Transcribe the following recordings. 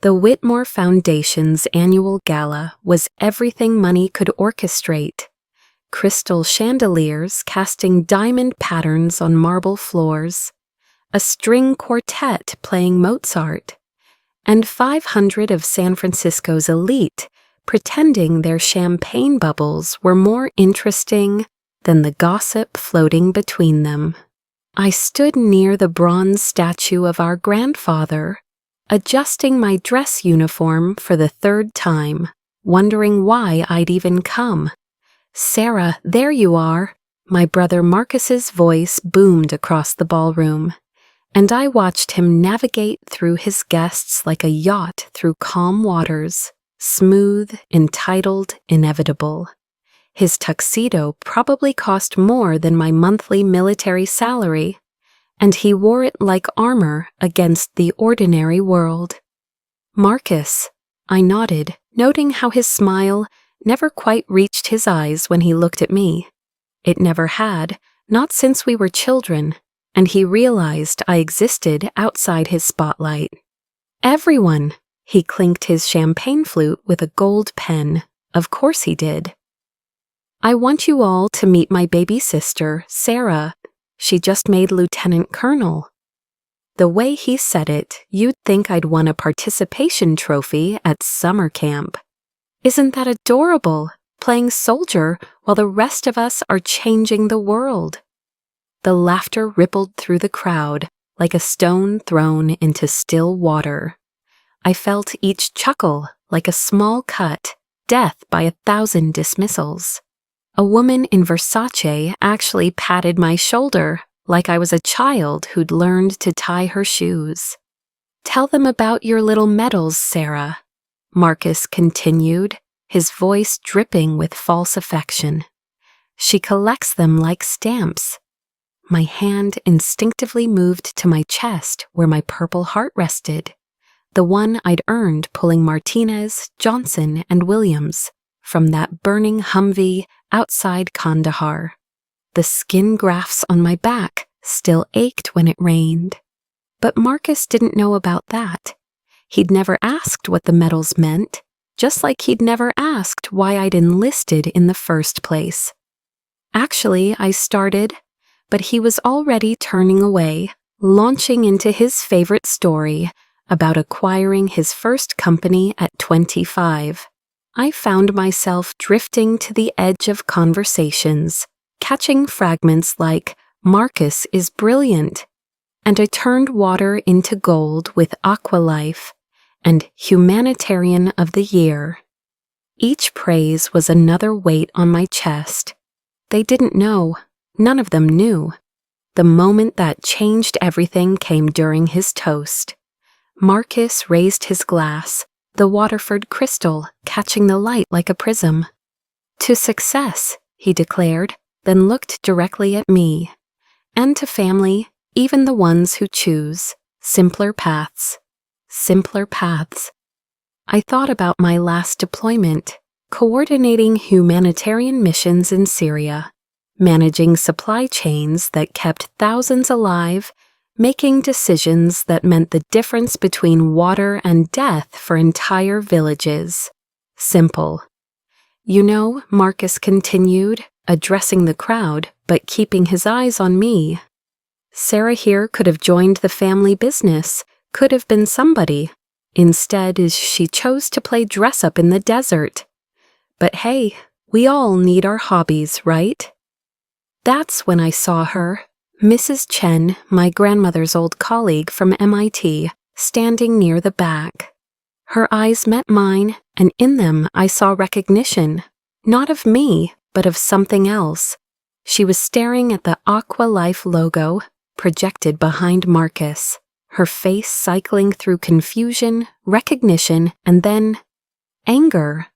The Whitmore Foundation's annual gala was everything money could orchestrate. Crystal chandeliers casting diamond patterns on marble floors, a string quartet playing Mozart, and 500 of San Francisco's elite pretending their champagne bubbles were more interesting than the gossip floating between them. I stood near the bronze statue of our grandfather, adjusting my dress uniform for the third time, wondering why I'd even come. "Sarah, there you are," my brother Marcus's voice boomed across the ballroom, and I watched him navigate through his guests like a yacht through calm waters, smooth, entitled, inevitable. His tuxedo probably cost more than my monthly military salary, and he wore it like armor against the ordinary world. "Marcus," I nodded, noting how his smile never quite reached his eyes when he looked at me. It never had, not since we were children, and he realized I existed outside his spotlight. "Everyone!" He clinked his champagne flute with a gold pen. Of course he did. "I want you all to meet my baby sister, Sarah. She just made lieutenant colonel." The way he said it, you'd think I'd won a participation trophy at summer camp. Isn't that adorable, playing soldier while the rest of us are changing the world? The laughter rippled through the crowd like a stone thrown into still water. I felt each chuckle like a small cut, death by 1,000 dismissals. A woman in Versace actually patted my shoulder like I was a child who'd learned to tie her shoes. "Tell them about your little medals, Sarah," Marcus continued, his voice dripping with false affection. "She collects them like stamps." My hand instinctively moved to my chest where my purple heart rested, the one I'd earned pulling Martinez, Johnson, and Williams from that burning Humvee outside Kandahar. The skin grafts on my back still ached when it rained. But Marcus didn't know about that. He'd never asked what the medals meant, just like he'd never asked why I'd enlisted in the first place. Actually, I started, but he was already turning away, launching into his favorite story about acquiring his first company at 25. I found myself drifting to the edge of conversations, catching fragments like, "Marcus is brilliant," and I turned water into gold with Aqualife and Humanitarian of the Year. Each praise was another weight on my chest. They didn't know. None of them knew. The moment that changed everything came during his toast. Marcus raised his glass, the Waterford crystal catching the light like a prism. "To success," he declared, then looked directly at me. "And to family, even the ones who choose simpler paths." Simpler paths. I thought about my last deployment, coordinating humanitarian missions in Syria, managing supply chains that kept thousands alive, making decisions that meant the difference between water and death for entire villages. Simple. "You know," Marcus continued, addressing the crowd, but keeping his eyes on me. "Sarah here could have joined the family business, could have been somebody. Instead, she chose to play dress-up in the desert. But hey, we all need our hobbies, right?" That's when I saw her, Mrs. Chen, my grandmother's old colleague from MIT, standing near the back. Her eyes met mine, and in them I saw recognition, not of me, but of something else. She was staring at the Aqualife logo, projected behind Marcus, her face cycling through confusion, recognition, and then anger.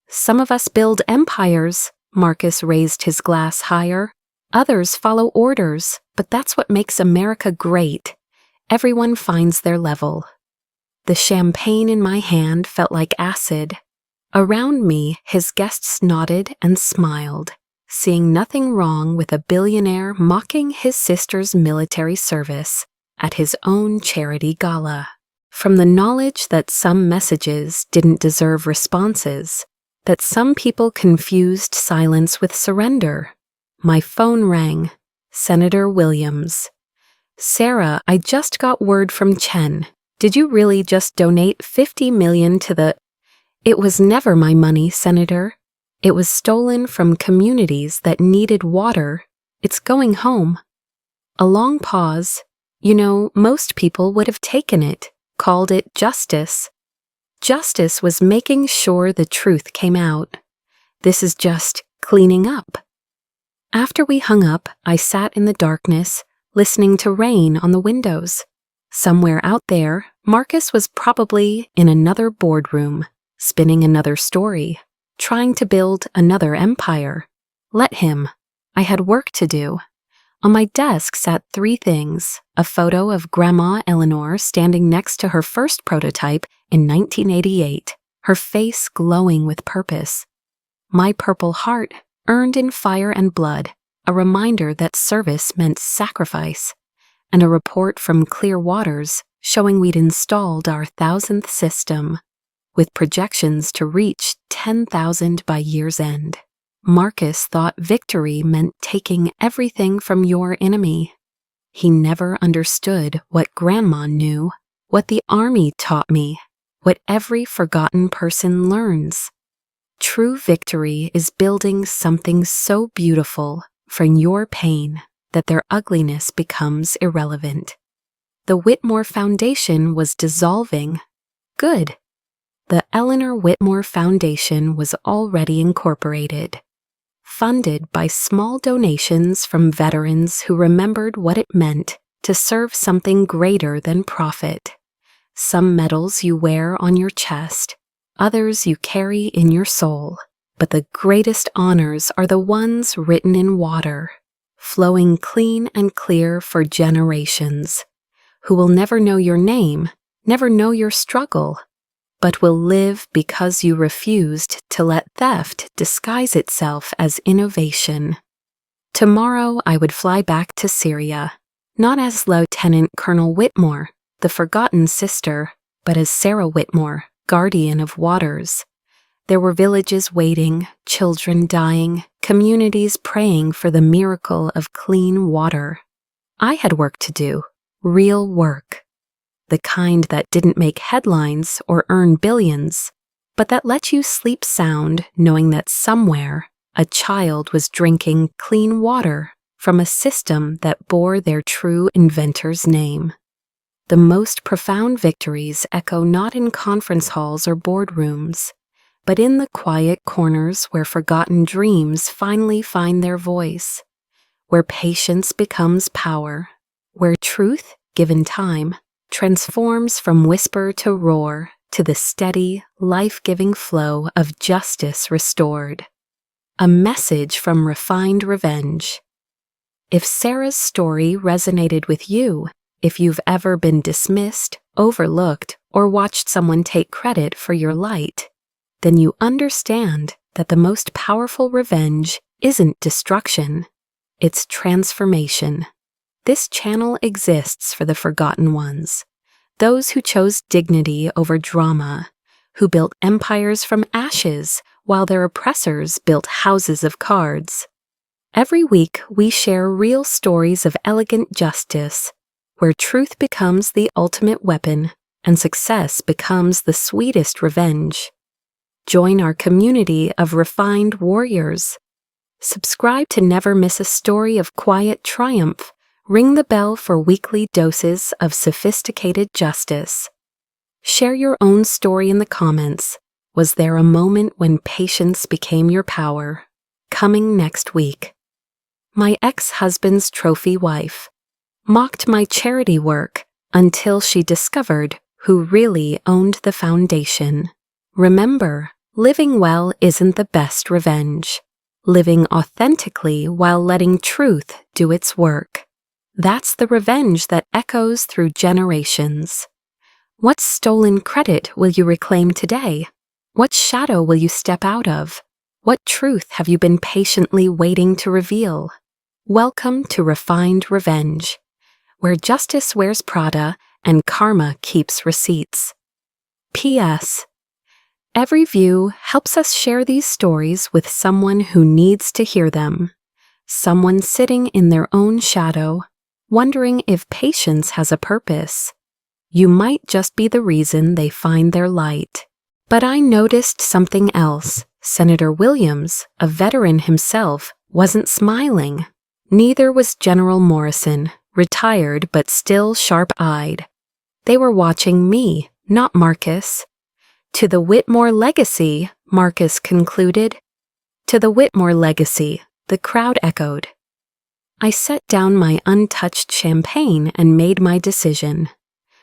"Some of us build empires," Marcus raised his glass higher. "Others follow orders, but that's what makes America great. Everyone finds their level." The champagne in my hand felt like acid. Around me, his guests nodded and smiled, seeing nothing wrong with a billionaire mocking his sister's military service at his own charity gala. From the knowledge that some messages didn't deserve responses, that some people confused silence with surrender. My phone rang. Senator Williams. Sarah, I just got word from Chen. Did you really just donate $50 million to the... It was never my money, Senator. It was stolen from communities that needed water. It's going home. A long pause. You know, most people would have taken it, called it justice. Justice was making sure the truth came out. This is just cleaning up. After we hung up, I sat in the darkness, listening to rain on the windows. Somewhere out there, Marcus was probably in another boardroom, spinning another story, trying to build another empire. Let him. I had work to do. On my desk sat 3 things: a photo of Grandma Eleanor standing next to her first prototype in 1988, her face glowing with purpose. My purple heart, earned in fire and blood, a reminder that service meant sacrifice, and a report from Clear Waters showing we'd installed our 1,000th system, with projections to reach 10,000 by year's end. Marcus thought victory meant taking everything from your enemy. He never understood what Grandma knew, what the Army taught me, what every forgotten person learns. True victory is building something so beautiful from your pain that their ugliness becomes irrelevant. The Whitmore Foundation was dissolving. Good. The Eleanor Whitmore Foundation was already incorporated, funded by small donations from veterans who remembered what it meant to serve something greater than profit. Some medals you wear on your chest, others you carry in your soul, but the greatest honors are the ones written in water, flowing clean and clear for generations, who will never know your name, never know your struggle, but will live because you refused to let theft disguise itself as innovation. Tomorrow I would fly back to Syria, not as Lieutenant Colonel Whitmore, the forgotten sister, but as Sarah Whitmore, guardian of waters. There were villages waiting, children dying, communities praying for the miracle of clean water. I had work to do, real work. The kind that didn't make headlines or earn billions, but that let you sleep sound knowing that somewhere a child was drinking clean water from a system that bore their true inventor's name. The most profound victories echo not in conference halls or boardrooms, but in the quiet corners where forgotten dreams finally find their voice, where patience becomes power, where truth, given time, transforms from whisper to roar to the steady, life-giving flow of justice restored. A message from refined revenge. If Sarah's story resonated with you, if you've ever been dismissed, overlooked, or watched someone take credit for your light, then you understand that the most powerful revenge isn't destruction, it's transformation. This channel exists for the forgotten ones, those who chose dignity over drama, who built empires from ashes while their oppressors built houses of cards. Every week we share real stories of elegant justice, where truth becomes the ultimate weapon and success becomes the sweetest revenge. Join our community of refined warriors. Subscribe to never miss a story of quiet triumph. Ring the bell for weekly doses of sophisticated justice. Share your own story in the comments. Was there a moment when patience became your power? Coming next week. My ex-husband's trophy wife mocked my charity work until she discovered who really owned the foundation. Remember, living well isn't the best revenge. Living authentically while letting truth do its work. That's the revenge that echoes through generations. What stolen credit will you reclaim today? What shadow will you step out of? What truth have you been patiently waiting to reveal? Welcome to Refined Revenge, where justice wears Prada and karma keeps receipts. P.S. Every view helps us share these stories with someone who needs to hear them. Someone sitting in their own shadow, wondering if patience has a purpose. You might just be the reason they find their light. But I noticed something else. Senator Williams, a veteran himself, wasn't smiling. Neither was General Morrison, retired but still sharp-eyed. They were watching me, not Marcus. To the Whitmore legacy, Marcus concluded. To the Whitmore legacy, the crowd echoed. I set down my untouched champagne and made my decision.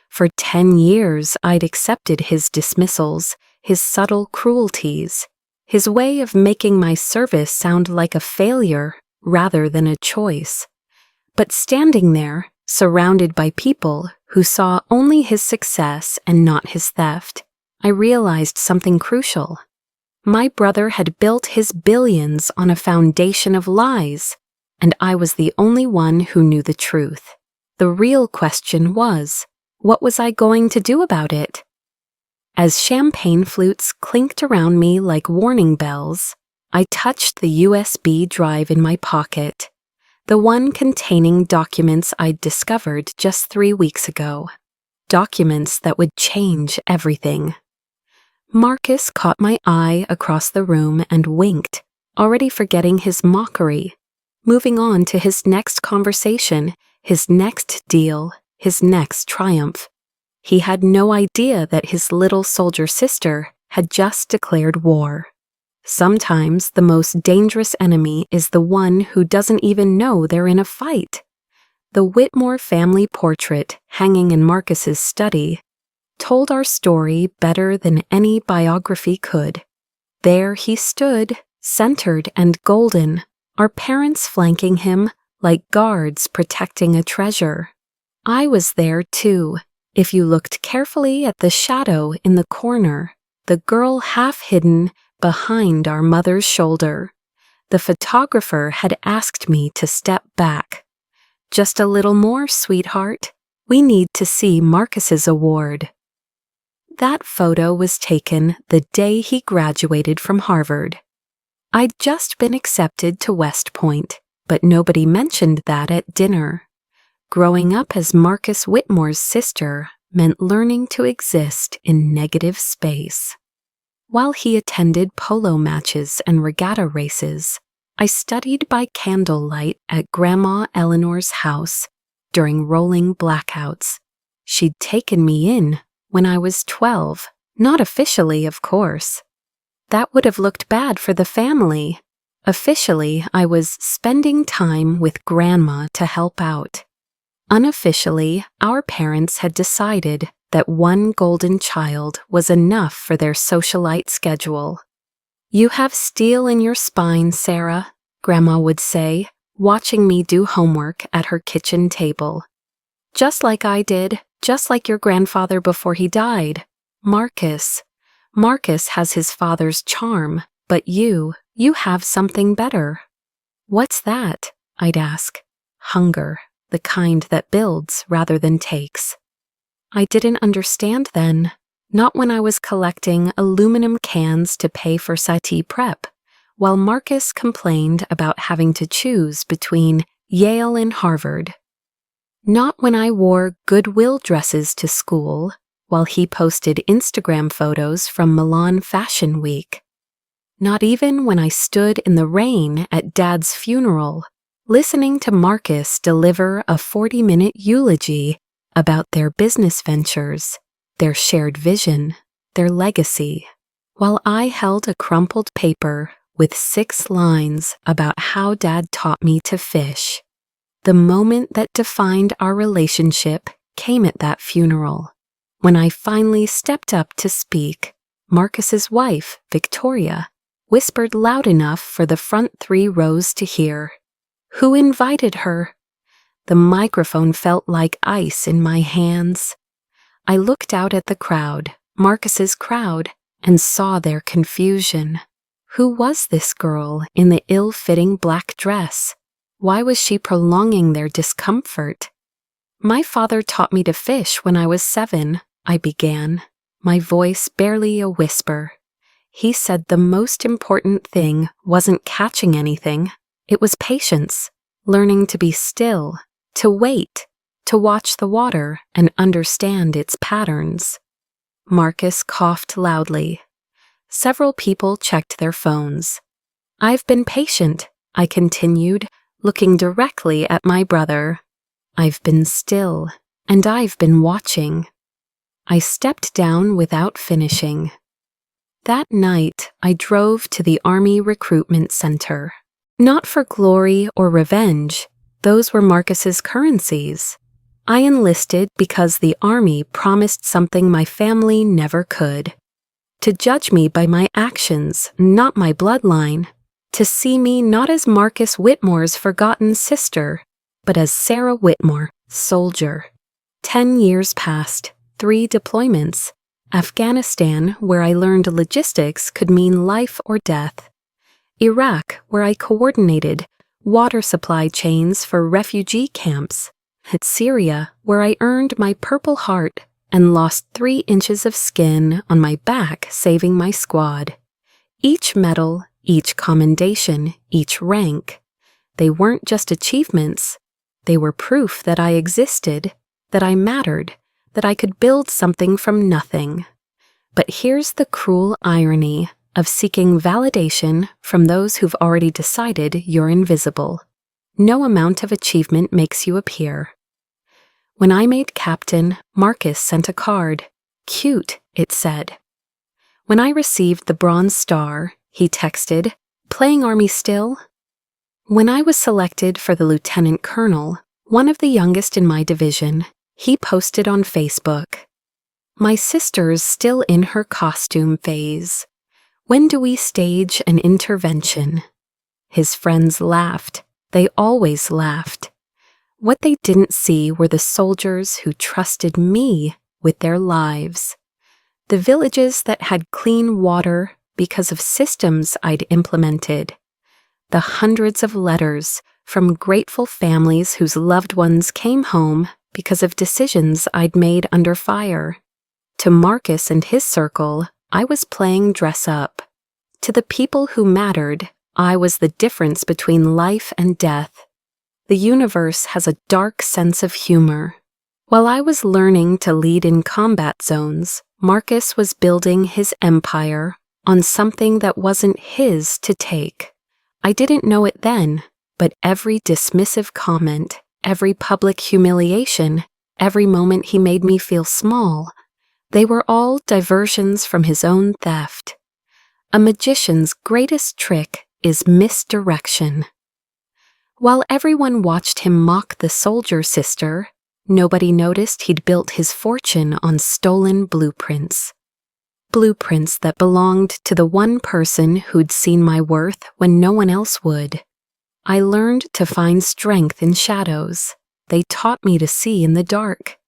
For 10 years, I'd accepted his dismissals, his subtle cruelties, his way of making my service sound like a failure rather than a choice. But standing there, surrounded by people who saw only his success and not his theft, I realized something crucial. My brother had built his billions on a foundation of lies, and I was the only one who knew the truth. The real question was, what was I going to do about it? As champagne flutes clinked around me like warning bells, I touched the USB drive in my pocket, the one containing documents I'd discovered just 3 weeks ago. Documents that would change everything. Marcus caught my eye across the room and winked, already forgetting his mockery, moving on to his next conversation, his next deal, his next triumph. He had no idea that his little soldier sister had just declared war. Sometimes the most dangerous enemy is the one who doesn't even know they're in a fight. The Whitmore family portrait hanging in Marcus's study told our story better than any biography could. There he stood, centered and golden, our parents flanking him like guards protecting a treasure. I was there too. If you looked carefully at the shadow in the corner, the girl half hidden behind our mother's shoulder, the photographer had asked me to step back. Just a little more, sweetheart. We need to see Marcus's award. That photo was taken the day he graduated from Harvard. I'd just been accepted to West Point, but nobody mentioned that at dinner. Growing up as Marcus Whitmore's sister meant learning to exist in negative space. While he attended polo matches and regatta races, I studied by candlelight at Grandma Eleanor's house during rolling blackouts. She'd taken me in when I was 12, not officially, of course. That would have looked bad for the family. Officially, I was spending time with Grandma to help out. Unofficially, our parents had decided that one golden child was enough for their socialite schedule. You have steel in your spine, Sarah, Grandma would say, watching me do homework at her kitchen table. Just like I did, just like your grandfather before he died. Marcus has his father's charm, but you have something better. What's that? I'd ask. Hunger, the kind that builds rather than takes. I didn't understand then, not when I was collecting aluminum cans to pay for Sati prep, while Marcus complained about having to choose between Yale and Harvard. Not when I wore Goodwill dresses to school, while he posted Instagram photos from Milan Fashion Week. Not even when I stood in the rain at Dad's funeral, listening to Marcus deliver a 40-minute eulogy about their business ventures, their shared vision, their legacy, while I held a crumpled paper with 6 lines about how Dad taught me to fish. The moment that defined our relationship came at that funeral. When I finally stepped up to speak, Marcus's wife, Victoria, whispered loud enough for the front 3 rows to hear. Who invited her? The microphone felt like ice in my hands. I looked out at the crowd, Marcus's crowd, and saw their confusion. Who was this girl in the ill-fitting black dress? Why was she prolonging their discomfort? My father taught me to fish when I was 7, I began, my voice barely a whisper. He said the most important thing wasn't catching anything. It was patience, learning to be still, to wait, to watch the water and understand its patterns. Marcus coughed loudly. Several people checked their phones. I've been patient, I continued, looking directly at my brother. I've been still, and I've been watching. I stepped down without finishing. That night, I drove to the Army Recruitment Center. Not for glory or revenge, those were Marcus's currencies. I enlisted because the Army promised something my family never could. To judge me by my actions, not my bloodline. To see me not as Marcus Whitmore's forgotten sister, but as Sarah Whitmore, soldier. 10 years passed, 3 deployments. Afghanistan, where I learned logistics could mean life or death. Iraq, where I coordinated water supply chains for refugee camps. At Syria, where I earned my Purple Heart and lost 3 inches of skin on my back saving my squad. Each medal, each commendation, each rank. They weren't just achievements. They were proof that I existed, that I mattered, that I could build something from nothing. But here's the cruel irony of seeking validation from those who've already decided you're invisible. No amount of achievement makes you appear. When I made captain, Marcus sent a card. Cute, it said. When I received the Bronze Star, he texted, "Playing Army still?" When I was selected for the lieutenant colonel, one of the youngest in my division, he posted on Facebook, "My sister's still in her costume phase. When do we stage an intervention?" His friends laughed. They always laughed. What they didn't see were the soldiers who trusted me with their lives. The villages that had clean water because of systems I'd implemented. The hundreds of letters from grateful families whose loved ones came home because of decisions I'd made under fire. To Marcus and his circle, I was playing dress up. To the people who mattered, I was the difference between life and death. The universe has a dark sense of humor. While I was learning to lead in combat zones, Marcus was building his empire on something that wasn't his to take. I didn't know it then, but every dismissive comment, every public humiliation, every moment he made me feel small, they were all diversions from his own theft. A magician's greatest trick is misdirection. While everyone watched him mock the soldier sister, nobody noticed he'd built his fortune on stolen blueprints. Blueprints that belonged to the one person who'd seen my worth when no one else would. I learned to find strength in shadows. They taught me to see in the dark.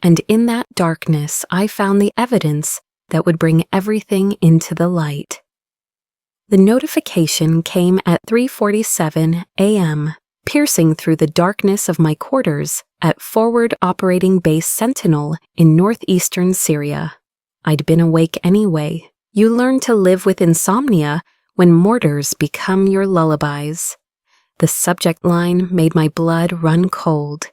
And in that darkness, I found the evidence that would bring everything into the light. The notification came at 3:47 a.m., piercing through the darkness of my quarters at Forward Operating Base Sentinel in northeastern Syria. I'd been awake anyway. You learn to live with insomnia when mortars become your lullabies. The subject line made my blood run cold.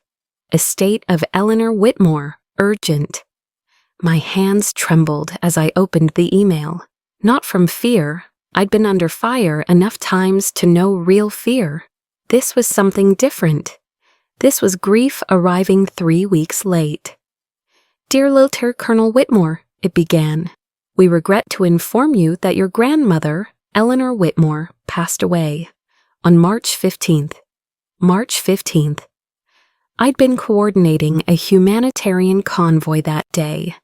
Estate of Eleanor Whitmore, urgent. My hands trembled as I opened the email. Not from fear. I'd been under fire enough times to know real fear. This was something different. This was grief arriving 3 weeks late. "Dear Lieutenant Colonel Whitmore," it began, "we regret to inform you that your grandmother, Eleanor Whitmore, passed away on March 15th. March 15th. I'd been coordinating a humanitarian convoy that day,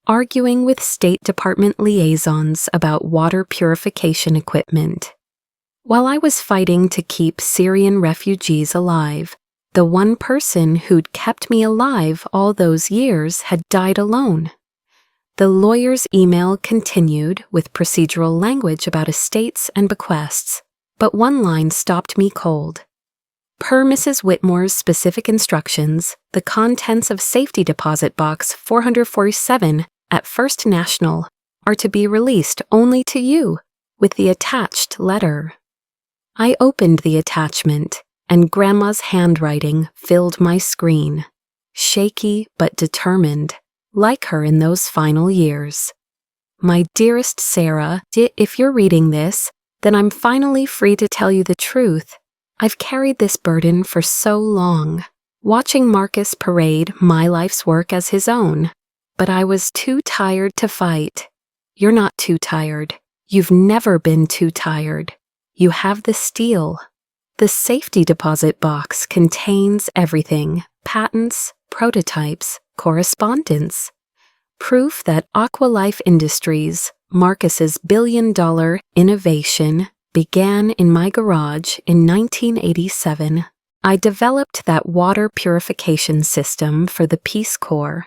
arguing with State Department liaisons about water purification equipment. While I was fighting to keep Syrian refugees alive, the one person who'd kept me alive all those years had died alone. The lawyer's email continued with procedural language about estates and bequests, but one line stopped me cold. Per Mrs. Whitmore's specific instructions, the contents of safety deposit box 447 at First National are to be released only to you, with the attached letter. I opened the attachment, and Grandma's handwriting filled my screen, shaky but determined, like her in those final years. My dearest Sarah, if you're reading this, then I'm finally free to tell you the truth. I've carried this burden for so long, watching Marcus parade my life's work as his own. But I was too tired to fight. You're not too tired. You've never been too tired. You have the steel. The safety deposit box contains everything: patents, prototypes, correspondence. Proof that Aqualife Industries, Marcus's billion-dollar innovation, began in my garage in 1987. I developed that water purification system for the Peace Corps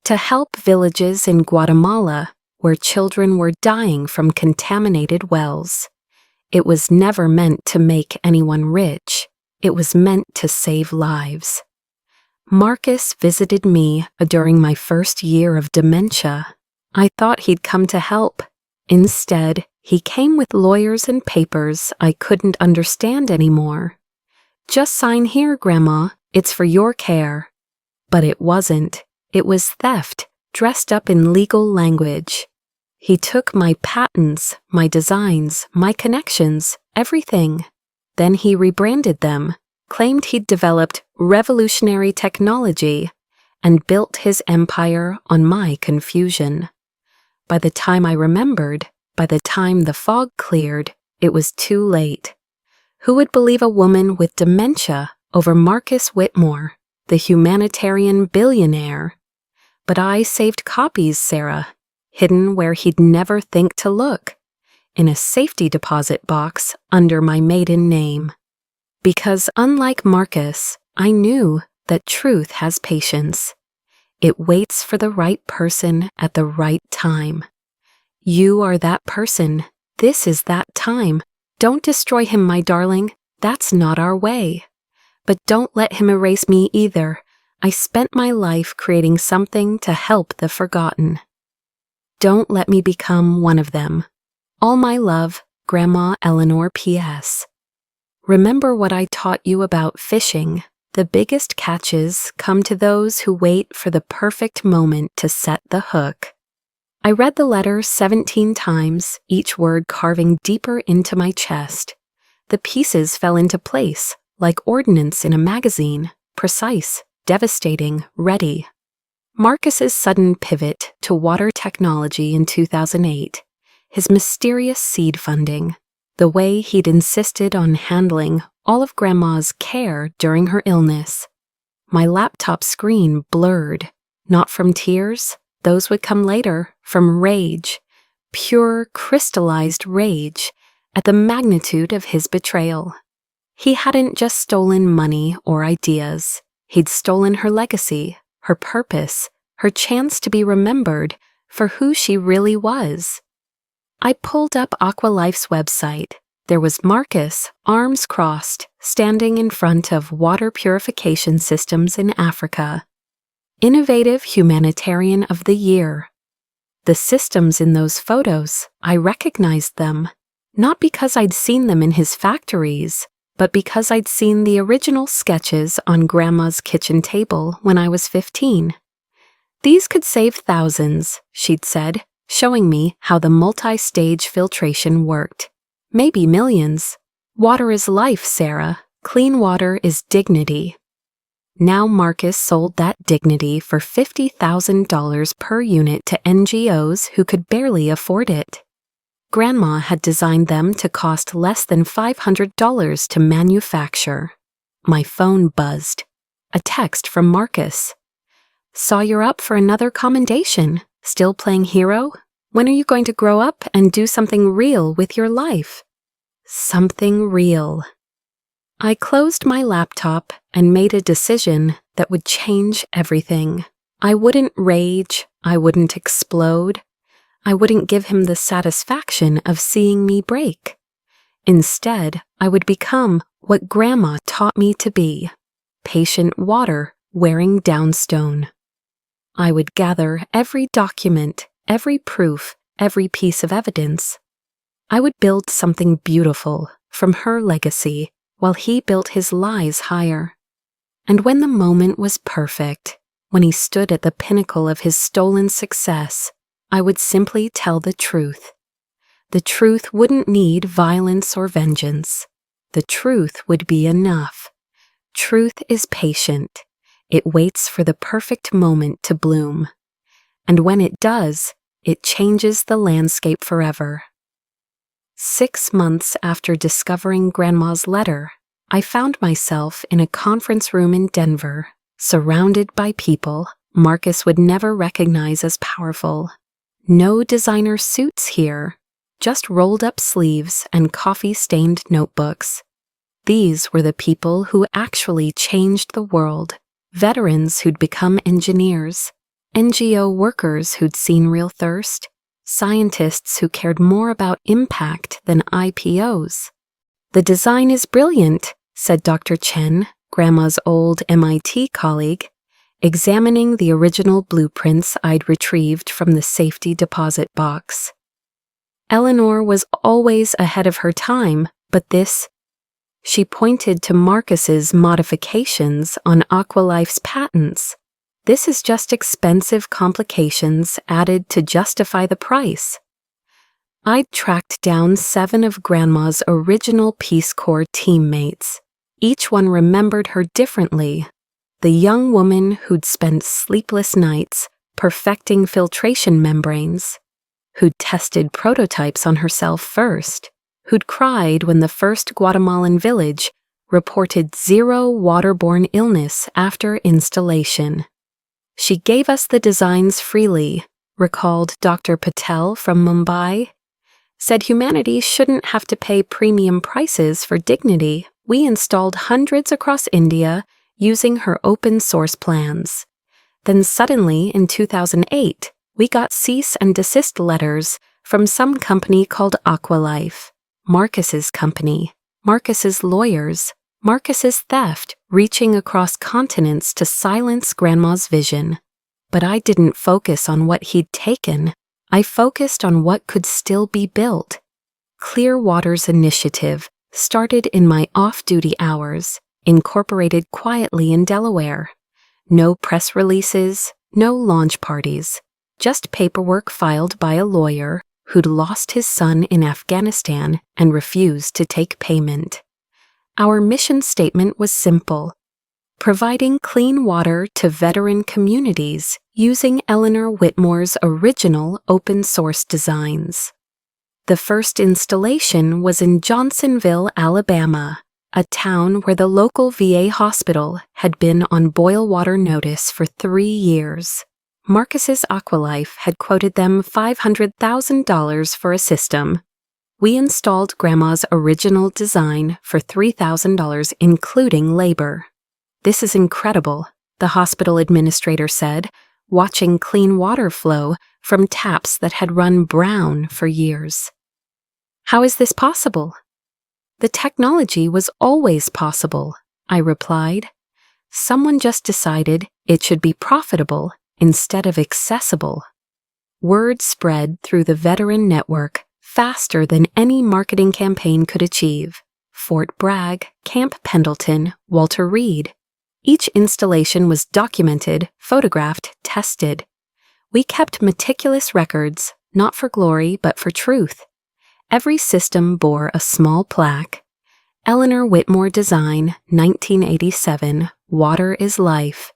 to help villages in Guatemala where children were dying from contaminated wells. It was never meant to make anyone rich. It was meant to save lives. Marcus visited me during my first year of dementia. I thought he'd come to help. Instead, he came with lawyers and papers I couldn't understand anymore. Just sign here, Grandma. It's for your care. But it wasn't. It was theft, dressed up in legal language. He took my patents, my designs, my connections, everything. Then he rebranded them, claimed he'd developed revolutionary technology, and built his empire on my confusion. By the time I remembered, by the time the fog cleared, it was too late. Who would believe a woman with dementia over Marcus Whitmore, the humanitarian billionaire? But I saved copies, Sarah, hidden where he'd never think to look, in a safety deposit box under my maiden name. Because unlike Marcus, I knew that truth has patience. It waits for the right person at the right time. You are that person. This is that time. Don't destroy him, my darling. That's not our way. But don't let him erase me either. I spent my life creating something to help the forgotten. Don't let me become one of them. All my love, Grandma Eleanor P.S. Remember what I taught you about fishing. The biggest catches come to those who wait for the perfect moment to set the hook. I read the letter 17 times, each word carving deeper into my chest. The pieces fell into place, like ordnance in a magazine, precise, devastating, ready. Marcus's sudden pivot to water technology in 2008, his mysterious seed funding, the way he'd insisted on handling all of Grandma's care during her illness. My laptop screen blurred, not from tears, those would come later, from rage, pure crystallized rage at the magnitude of his betrayal. He hadn't just stolen money or ideas, he'd stolen her legacy, her purpose, her chance to be remembered for who she really was. I pulled up Aqualife's website. There was Marcus, arms crossed, standing in front of water purification systems in Africa. Innovative Humanitarian of the Year. The systems in those photos, I recognized them, not because I'd seen them in his factories, but because I'd seen the original sketches on Grandma's kitchen table when I was 15. These could save thousands, she'd said, showing me how the multi-stage filtration worked. Maybe millions. Water is life, Sarah. Clean water is dignity. Now Marcus sold that dignity for $50,000 per unit to NGOs who could barely afford it. Grandma had designed them to cost less than $500 to manufacture. My phone buzzed. A text from Marcus. Saw you're up for another commendation. Still playing hero? When are you going to grow up and do something real with your life? Something real. I closed my laptop and made a decision that would change everything. I wouldn't rage. I wouldn't explode. I wouldn't give him the satisfaction of seeing me break. Instead, I would become what Grandma taught me to be, patient water wearing downstone. I would gather every document, every proof, every piece of evidence. I would build something beautiful from her legacy while he built his lies higher. And when the moment was perfect, when he stood at the pinnacle of his stolen success, I would simply tell the truth. The truth wouldn't need violence or vengeance. The truth would be enough. Truth is patient. It waits for the perfect moment to bloom. And when it does, it changes the landscape forever. 6 months after discovering Grandma's letter, I found myself in a conference room in Denver, surrounded by people Marcus would never recognize as powerful. No designer suits here, just rolled-up sleeves and coffee-stained notebooks. These were the people who actually changed the world, veterans who'd become engineers, NGO workers who'd seen real thirst, scientists who cared more about impact than IPOs. "The design is brilliant," said Dr. Chen, Grandma's old MIT colleague, examining the original blueprints I'd retrieved from the safety deposit box. Eleanor was always ahead of her time, but this... She pointed to Marcus's modifications on Aqualife's patents. "This is just expensive complications added to justify the price." I'd tracked down 7 of Grandma's original Peace Corps teammates. Each one remembered her differently. The young woman who'd spent sleepless nights perfecting filtration membranes, who'd tested prototypes on herself first, who'd cried when the first Guatemalan village reported 0 waterborne illness after installation. "She gave us the designs freely," recalled Dr. Patel from Mumbai. "Said humanity shouldn't have to pay premium prices for dignity. We installed hundreds across India using her open source plans. Then suddenly, in 2008, we got cease and desist letters from some company called Aqualife. Marcus's company, Marcus's lawyers, Marcus's theft reaching across continents to silence Grandma's vision. But I didn't focus on what he'd taken. I focused on what could still be built. Clearwater's initiative started in my off-duty hours, incorporated quietly in Delaware. No press releases, no launch parties, just paperwork filed by a lawyer who'd lost his son in Afghanistan and refused to take payment. Our mission statement was simple: providing clean water to veteran communities using Eleanor Whitmore's original open-source designs. The first installation was in Johnsonville, Alabama, a town where the local VA hospital had been on boil water notice for 3 years. Marcus's Aqualife had quoted them $500,000 for a system. We installed Grandma's original design for $3,000, including labor. "This is incredible," the hospital administrator said, watching clean water flow from taps that had run brown for years. "How is this possible?" "The technology was always possible," I replied. "Someone just decided it should be profitable instead of accessible." Word spread through the veteran network faster than any marketing campaign could achieve. Fort Bragg, Camp Pendleton, Walter Reed. Each installation was documented, photographed, tested. We kept meticulous records, not for glory but for truth. Every system bore a small plaque. Eleanor Whitmore Design, 1987, Water is Life.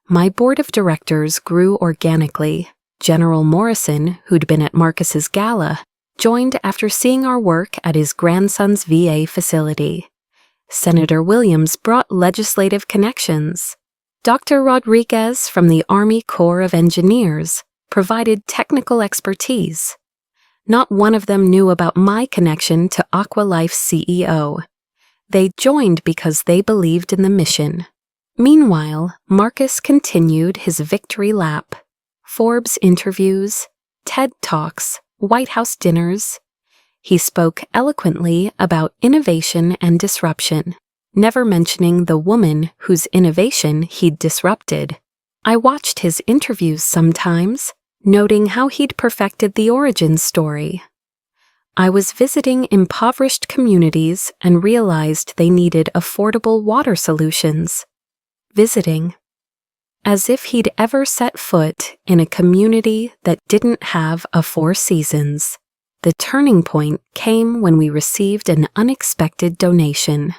My board of directors grew organically. General Morrison, who'd been at Marcus's gala, joined after seeing our work at his grandson's VA facility. Senator Williams brought legislative connections. Dr. Rodriguez from the Army Corps of Engineers provided technical expertise. Not one of them knew about my connection to Aqualife's CEO. They joined because they believed in the mission. Meanwhile, Marcus continued his victory lap. Forbes interviews, TED Talks, White House dinners. He spoke eloquently about innovation and disruption, never mentioning the woman whose innovation he'd disrupted. I watched his interviews sometimes, noting how he'd perfected the origin story. I was visiting impoverished communities and realized they needed affordable water solutions. Visiting. As if he'd ever set foot in a community that didn't have a Four Seasons. The turning point came when we received an unexpected donation,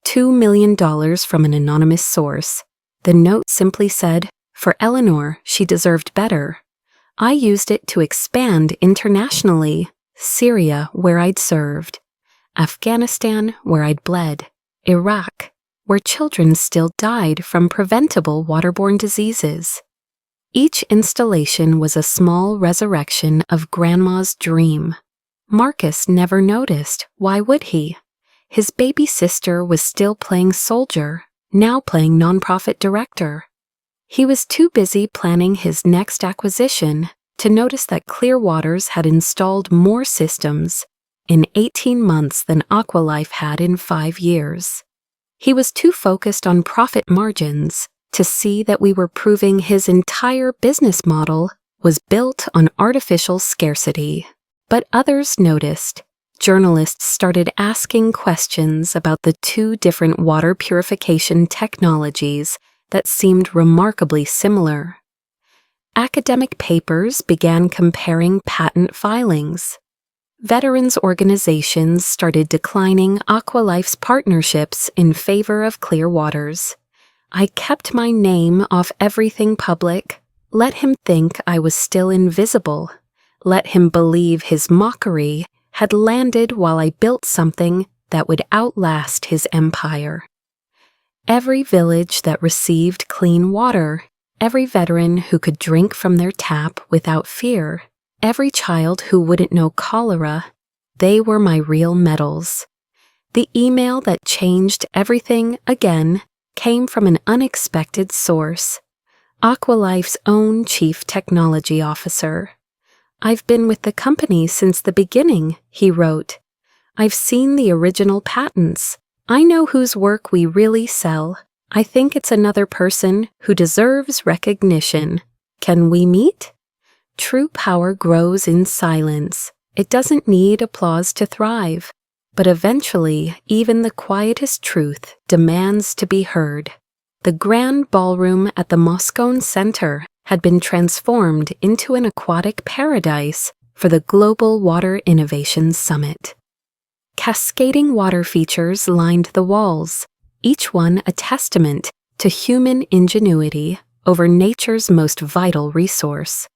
$2 million from an anonymous source. The note simply said, "For Eleanor, she deserved better." I used it to expand internationally. Syria, where I'd served. Afghanistan, where I'd bled. Iraq, where children still died from preventable waterborne diseases. Each installation was a small resurrection of Grandma's dream. Marcus never noticed. Why would he? His baby sister was still playing soldier, now playing nonprofit director. He was too busy planning his next acquisition to notice that Clear Waters had installed more systems in 18 months than Aqualife had in 5 years. He was too focused on profit margins to see that we were proving his entire business model was built on artificial scarcity. But others noticed. Journalists started asking questions about the 2 different water purification technologies that seemed remarkably similar. Academic papers began comparing patent filings. Veterans organizations started declining Aqualife's partnerships in favor of Clear Waters. I kept my name off everything public, let him think I was still invisible, let him believe his mockery had landed while I built something that would outlast his empire. Every village that received clean water, every veteran who could drink from their tap without fear, every child who wouldn't know cholera, they were my real medals. The email that changed everything again came from an unexpected source, Aqualife's own chief technology officer. "I've been with the company since the beginning," he wrote. "I've seen the original patents. I know whose work we really sell. I think it's another person who deserves recognition. Can we meet?" True power grows in silence. It doesn't need applause to thrive. But eventually, even the quietest truth demands to be heard. The grand ballroom at the Moscone Center had been transformed into an aquatic paradise for the Global Water Innovation Summit. Cascading water features lined the walls, each one a testament to human ingenuity over nature's most vital resource.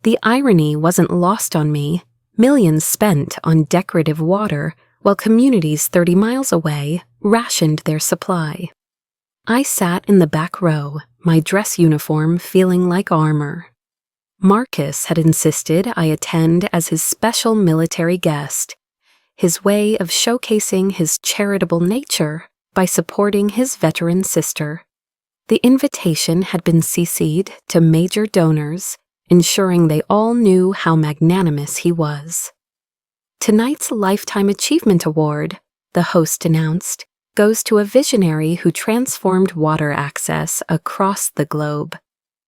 The irony wasn't lost on me. Millions spent on decorative water while communities 30 miles away rationed their supply. I sat in the back row, my dress uniform feeling like armor. Marcus had insisted I attend as his special military guest, his way of showcasing his charitable nature by supporting his veteran sister. The invitation had been CC'd to major donors, ensuring they all knew how magnanimous he was. "Tonight's Lifetime Achievement Award," the host announced, "goes to a visionary who transformed water access across the globe.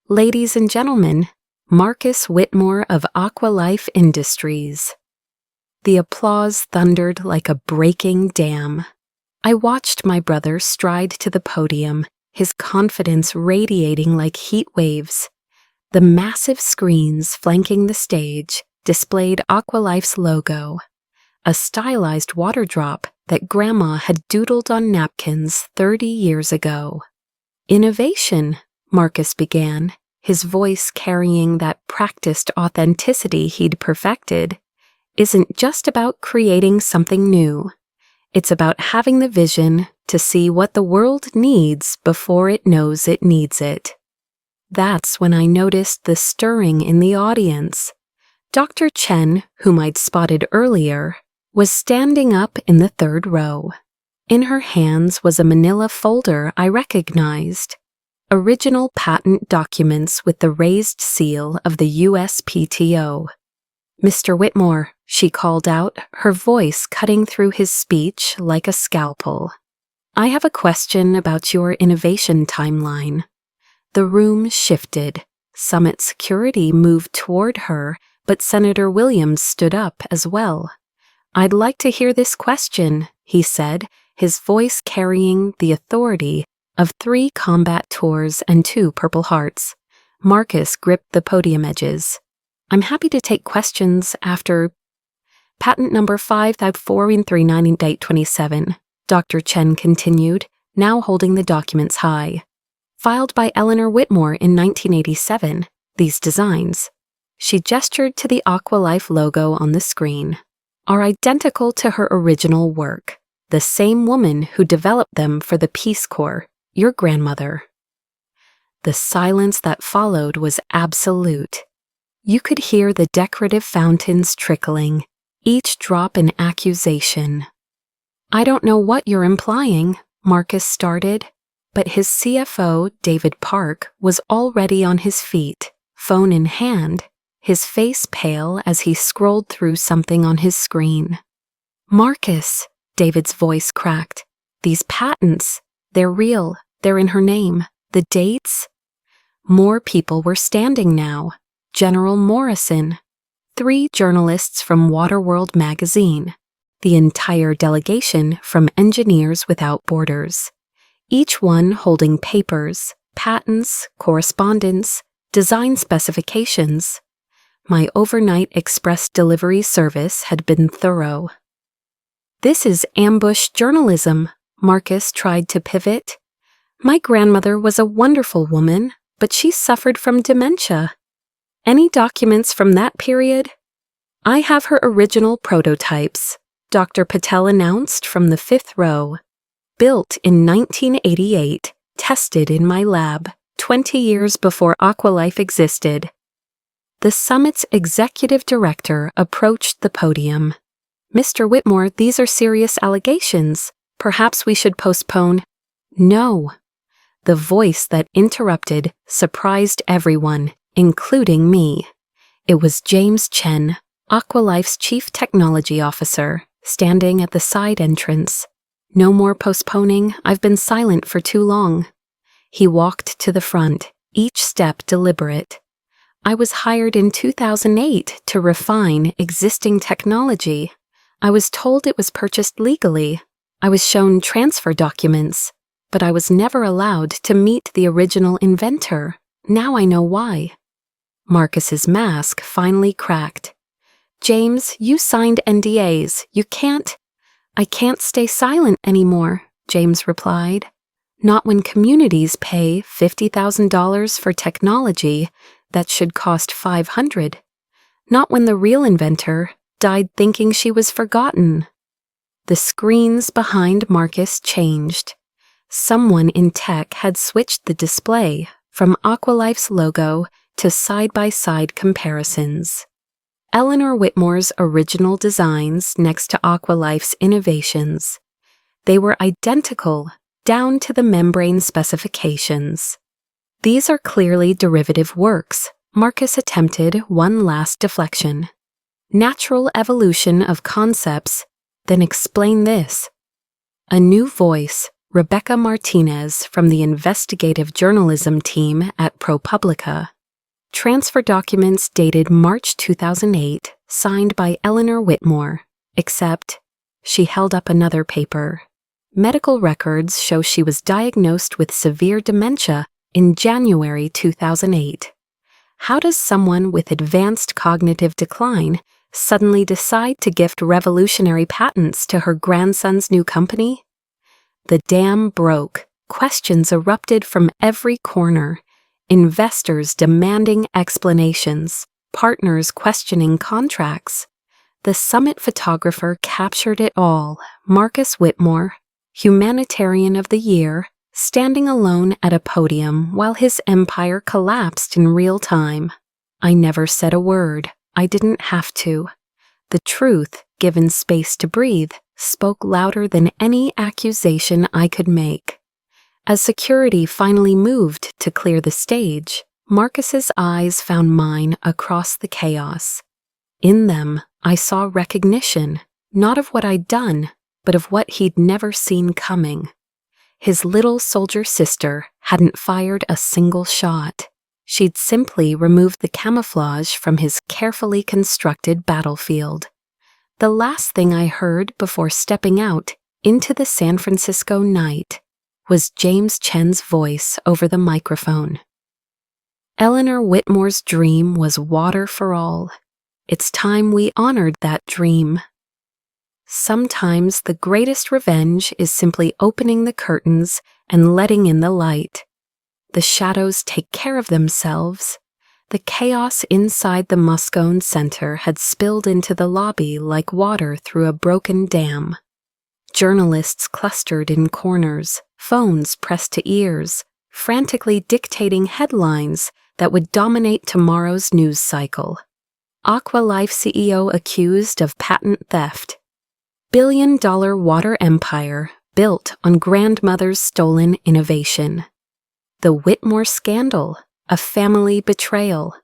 Ladies and gentlemen, Marcus Whitmore of Aqualife Industries." The applause thundered like a breaking dam. I watched my brother stride to the podium, his confidence radiating like heat waves. The massive screens flanking the stage displayed Aqualife's logo, a stylized water drop that Grandma had doodled on napkins 30 years ago. "Innovation," Marcus began, his voice carrying that practiced authenticity he'd perfected, "isn't just about creating something new. It's about having the vision to see what the world needs before it knows it needs it." That's when I noticed the stirring in the audience. Dr. Chen, whom I'd spotted earlier, was standing up in the third row. In her hands was a manila folder I recognized. Original patent documents with the raised seal of the USPTO. "Mr. Whitmore," she called out, her voice cutting through his speech like a scalpel. "I have a question about your innovation timeline." The room shifted. Summit security moved toward her, but Senator Williams stood up as well. "I'd like to hear this question," he said, his voice carrying the authority of 3 combat tours and 2 Purple Hearts. Marcus gripped the podium edges. "I'm happy to take questions after patent number 55439-27, Dr. Chen continued, now holding the documents high. "Filed by Eleanor Whitmore in 1987, these designs," she gestured to the Aqualife logo on the screen, "are identical to her original work, the same woman who developed them for the Peace Corps, your grandmother." The silence that followed was absolute. You could hear the decorative fountains trickling, each drop an accusation. "I don't know what you're implying," Marcus started, but his CFO, David Park, was already on his feet, phone in hand, his face pale as he scrolled through something on his screen. "Marcus," David's voice cracked, "these patents, they're real, they're in her name. The dates?" More people were standing now. General Morrison, 3 journalists from Waterworld magazine, the entire delegation from Engineers Without Borders, each one holding papers, patents, correspondence, design specifications. My overnight express delivery service had been thorough. "This is ambush journalism," Marcus tried to pivot. "My grandmother was a wonderful woman, but she suffered from dementia. Any documents from that period?" "I have her original prototypes," Dr. Patel announced from the 5th row. "Built in 1988, tested in my lab, 20 years before Aqualife existed." The summit's executive director approached the podium. "Mr. Whitmore, these are serious allegations. Perhaps we should postpone." "No." The voice that interrupted surprised everyone, including me. It was James Chen, Aqualife's Chief Technology Officer, standing at the side entrance. "No more postponing, I've been silent for too long." He walked to the front, each step deliberate. "I was hired in 2008 to refine existing technology. I was told it was purchased legally. I was shown transfer documents, but I was never allowed to meet the original inventor. Now I know why." Marcus's mask finally cracked. "James, you signed NDAs. You can't—" "I can't stay silent anymore," James replied. "Not when communities pay $50,000 for technology that should cost $500. Not when the real inventor died thinking she was forgotten." The screens behind Marcus changed. Someone in tech had switched the display from Aqualife's logo to side-by-side comparisons. Eleanor Whitmore's original designs next to Aqualife's innovations. They were identical, down to the membrane specifications. "These are clearly derivative works," Marcus attempted one last deflection. "Natural evolution of concepts, then explain this." A new voice, Rebecca Martinez from the investigative journalism team at ProPublica. Transfer documents dated March 2008, signed by Eleanor Whitmore, except she held up another paper. Medical records show she was diagnosed with severe dementia in January 2008. How does someone with advanced cognitive decline suddenly decide to gift revolutionary patents to her grandson's new company? The dam broke. Questions erupted from every corner. Investors demanding explanations, partners questioning contracts. The summit photographer captured it all. Marcus Whitmore, Humanitarian of the Year, standing alone at a podium while his empire collapsed in real time. I never said a word. I didn't have to. The truth, given space to breathe, spoke louder than any accusation I could make. As security finally moved to clear the stage, Marcus's eyes found mine across the chaos. In them, I saw recognition, not of what I'd done, but of what he'd never seen coming. His little soldier sister hadn't fired a single shot. She'd simply removed the camouflage from his carefully constructed battlefield. The last thing I heard before stepping out into the San Francisco night was James Chen's voice over the microphone. Eleanor Whitmore's dream was water for all. It's time we honored that dream. Sometimes the greatest revenge is simply opening the curtains and letting in the light. The shadows take care of themselves. The chaos inside the Moscone Center had spilled into the lobby like water through a broken dam. Journalists clustered in corners, phones pressed to ears, frantically dictating headlines that would dominate tomorrow's news cycle. Aqualife CEO accused of patent theft. Billion-dollar water empire built on grandmother's stolen innovation. The Whitmore scandal, a family betrayal.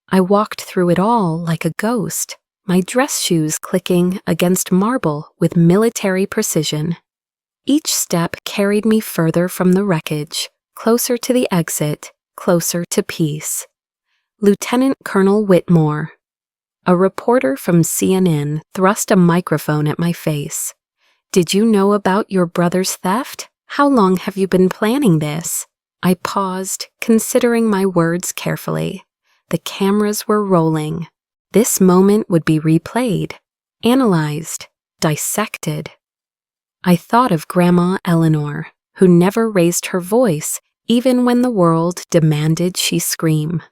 I walked through it all like a ghost, my dress shoes clicking against marble with military precision. Each step carried me further from the wreckage, closer to the exit, closer to peace. Lieutenant Colonel Whitmore. A reporter from CNN thrust a microphone at my face. Did you know about your brother's theft? How long have you been planning this? I paused, considering my words carefully. The cameras were rolling. This moment would be replayed, analyzed, dissected. I thought of Grandma Eleanor, who never raised her voice even when the world demanded she scream.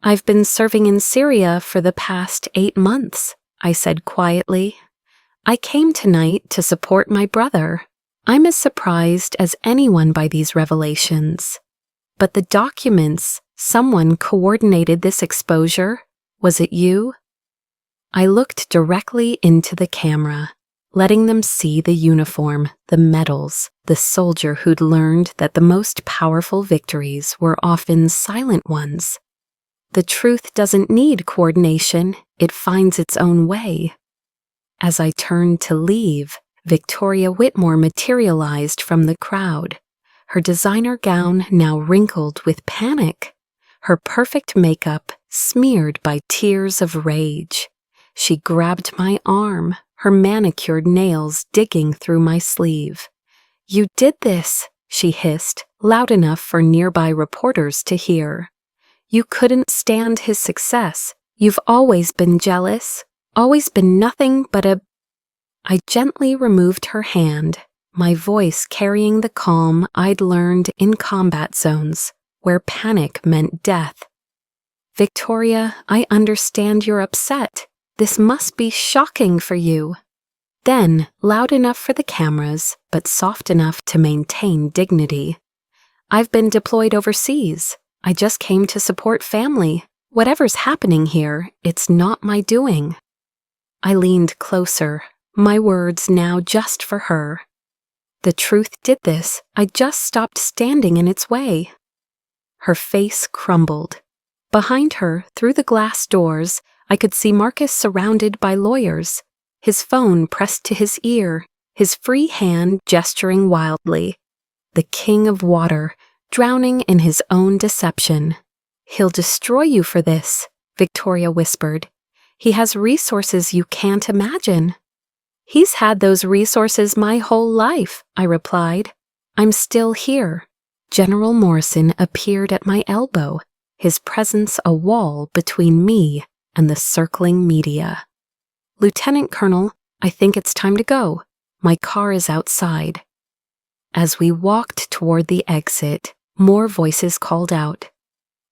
I've been serving in Syria for the past 8 months, I said quietly. I came tonight to support my brother. I'm as surprised as anyone by these revelations. But the documents, someone coordinated this exposure. Was it you? I looked directly into the camera, letting them see the uniform, the medals, the soldier who'd learned that the most powerful victories were often silent ones. The truth doesn't need coordination, it finds its own way. As I turned to leave, Victoria Whitmore materialized from the crowd, her designer gown now wrinkled with panic, her perfect makeup smeared by tears of rage. She grabbed my arm, her manicured nails digging through my sleeve. "You did this," she hissed, loud enough for nearby reporters to hear. "You couldn't stand his success. You've always been jealous, always been nothing but a—" I gently removed her hand, my voice carrying the calm I'd learned in combat zones, where panic meant death. "Victoria, I understand you're upset. This must be shocking for you." Then, loud enough for the cameras, but soft enough to maintain dignity. "I've been deployed overseas. I just came to support family. Whatever's happening here, it's not my doing." I leaned closer, my words now just for her. The truth did this. I just stopped standing in its way. Her face crumbled. Behind her, through the glass doors, I could see Marcus surrounded by lawyers, his phone pressed to his ear, his free hand gesturing wildly. The king of water, drowning in his own deception. "He'll destroy you for this," Victoria whispered. "He has resources you can't imagine." "He's had those resources my whole life," I replied. "I'm still here." General Morrison appeared at my elbow, his presence a wall between me and the circling media. "Lieutenant Colonel, I think it's time to go. My car is outside." As we walked toward the exit, more voices called out.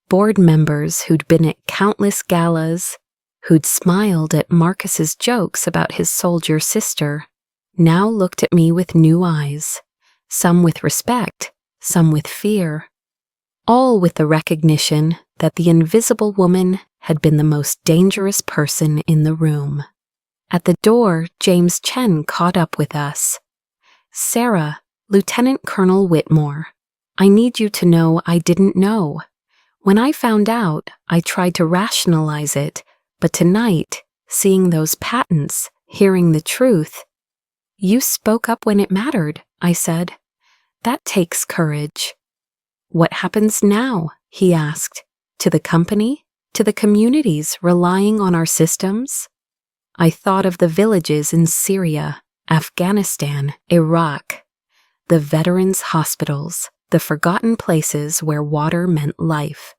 Board members who'd been at countless galas, who'd smiled at Marcus's jokes about his soldier sister, now looked at me with new eyes, some with respect, some with fear, all with the recognition that the invisible woman had been the most dangerous person in the room. At the door, James Chen caught up with us. "Sarah, Lieutenant Colonel Whitmore, I need you to know I didn't know. When I found out, I tried to rationalize it, but tonight, seeing those patents, hearing the truth. "You spoke up when it mattered," I said. "That takes courage." "What happens now?" he asked. "To the company? To the communities relying on our systems?" I thought of the villages in Syria, Afghanistan, Iraq, the veterans' hospitals, the forgotten places where water meant life.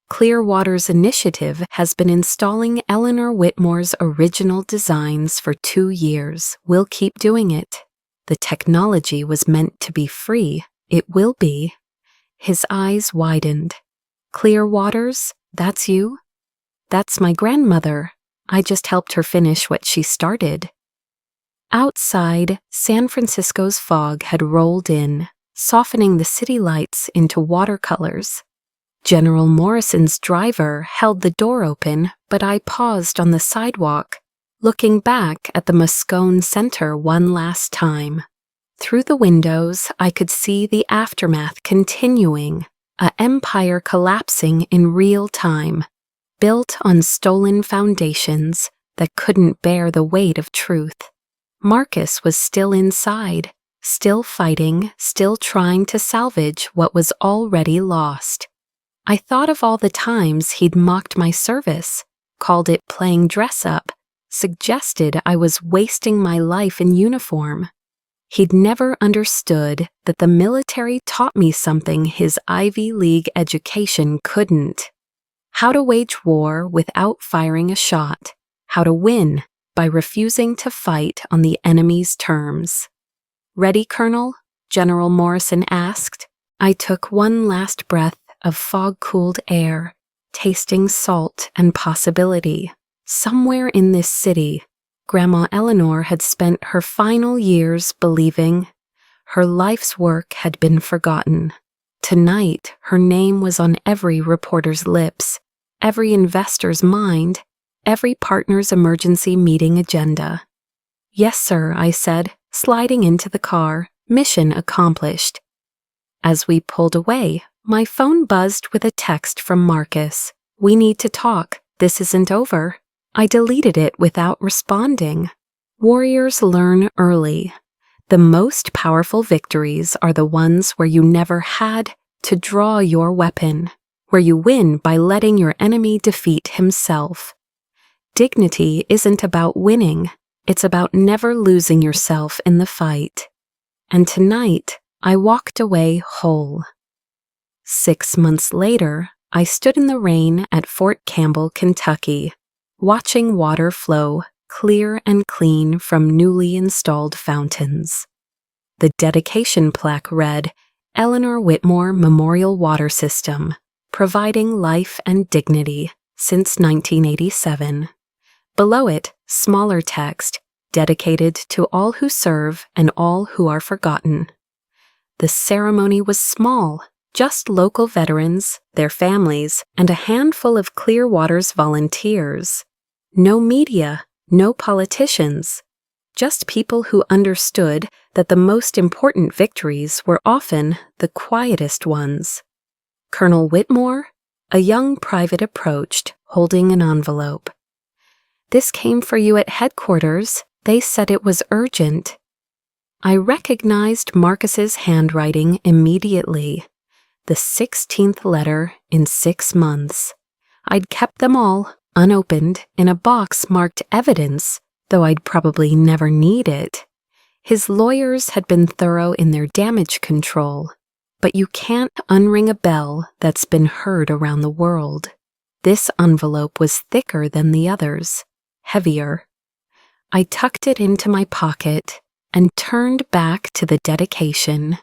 Clearwater's initiative has been installing Eleanor Whitmore's original designs for 2 years. We'll keep doing it. The technology was meant to be free. It will be. His eyes widened. "Clearwater's? That's you?" "That's my grandmother. I just helped her finish what she started." Outside, San Francisco's fog had rolled in, softening the city lights into watercolors. General Morrison's driver held the door open, but I paused on the sidewalk, looking back at the Moscone Center one last time. Through the windows, I could see the aftermath continuing, an empire collapsing in real time, built on stolen foundations that couldn't bear the weight of truth. Marcus was still inside, still fighting, still trying to salvage what was already lost. I thought of all the times he'd mocked my service, called it playing dress-up, suggested I was wasting my life in uniform. He'd never understood that the military taught me something his Ivy League education couldn't. How to wage war without firing a shot, how to win by refusing to fight on the enemy's terms. "Ready, Colonel?" General Morrison asked. I took one last breath of fog-cooled air, tasting salt and possibility. Somewhere in this city, Grandma Eleanor had spent her final years believing her life's work had been forgotten. Tonight, her name was on every reporter's lips, every investor's mind, every partner's emergency meeting agenda. "Yes, sir," I said, sliding into the car, mission accomplished. As we pulled away, my phone buzzed with a text from Marcus. "We need to talk. This isn't over." I deleted it without responding. Warriors learn early. The most powerful victories are the ones where you never had to draw your weapon, where you win by letting your enemy defeat himself. Dignity isn't about winning. It's about never losing yourself in the fight. And tonight, I walked away whole. 6 months later, I stood in the rain at Fort Campbell, Kentucky, watching water flow clear and clean from newly installed fountains. The dedication plaque read, "Eleanor Whitmore Memorial Water System, providing life and dignity since 1987. Below it, smaller text, dedicated to all who serve and all who are forgotten. The ceremony was small, just local veterans, their families, and a handful of Clearwater's volunteers. No media, no politicians, just people who understood that the most important victories were often the quietest ones. Colonel Whitmore, a young private approached, holding an envelope. "This came for you at headquarters. They said it was urgent." I recognized Marcus's handwriting immediately. The 16th letter in 6 months. I'd kept them all, unopened, in a box marked evidence, though I'd probably never need it. His lawyers had been thorough in their damage control, but you can't unring a bell that's been heard around the world. This envelope was thicker than the others, heavier. I tucked it into my pocket and turned back to the dedication.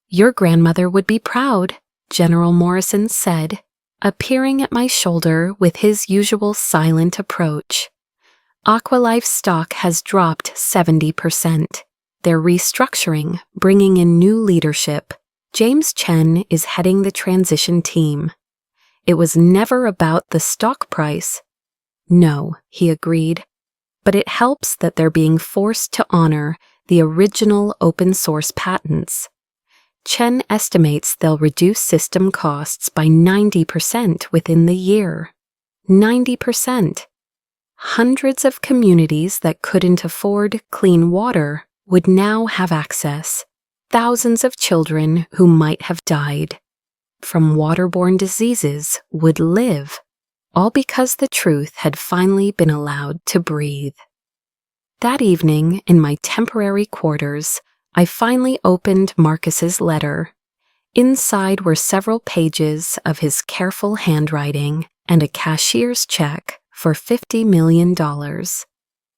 "Your grandmother would be proud," General Morrison said, appearing at my shoulder with his usual silent approach. "Aqualife stock has dropped 70%. They're restructuring, bringing in new leadership. James Chen is heading the transition team." It was never about the stock price. "No," he agreed, "but it helps that they're being forced to honor the original open-source patents. Chen estimates they'll reduce system costs by 90% within the year. 90%. Hundreds of communities that couldn't afford clean water would now have access. Thousands of children who might have died from waterborne diseases would live, all because the truth had finally been allowed to breathe. That evening, in my temporary quarters, I finally opened Marcus's letter. Inside were several pages of his careful handwriting and a cashier's check for $50 million.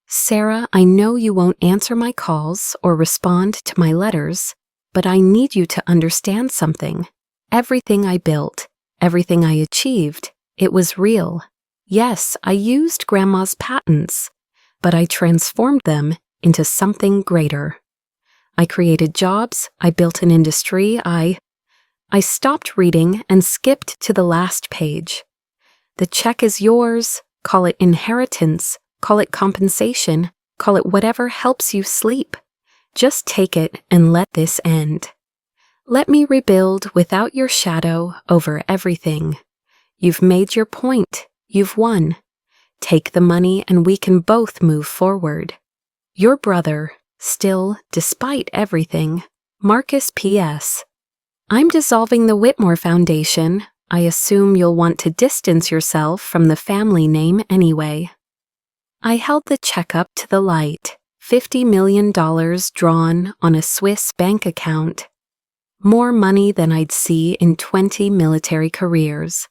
Sarah, I know you won't answer my calls or respond to my letters, but I need you to understand something. Everything I built, everything I achieved, it was real. Yes, I used Grandma's patents, but I transformed them into something greater. I created jobs, I built an industry, I stopped reading and skipped to the last page. The check is yours, call it inheritance, call it compensation, call it whatever helps you sleep. Just take it and let this end. Let me rebuild without your shadow over everything. You've made your point, you've won. Take the money and we can both move forward. Your brother, still, despite everything, Marcus P.S. I'm dissolving the Whitmore Foundation. I assume you'll want to distance yourself from the family name anyway. I held the check up to the light, $50 million drawn on a Swiss bank account. More money than I'd see in 20 military careers.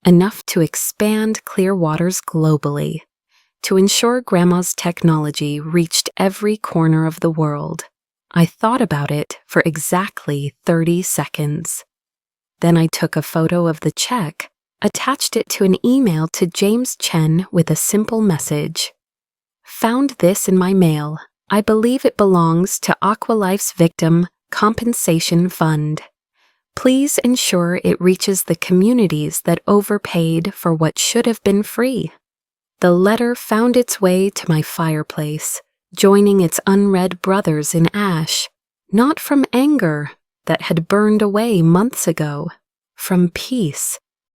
Enough to expand clear waters globally, to ensure Grandma's technology reached every corner of the world. I thought about it for exactly 30 seconds. Then I took a photo of the check, attached it to an email to James Chen with a simple message. Found this in my mail. I believe it belongs to Aqualife's Victim Compensation Fund. Please ensure it reaches the communities that overpaid for what should have been free. The letter found its way to my fireplace, joining its unread brothers in ash, not from anger that had burned away months ago, from peace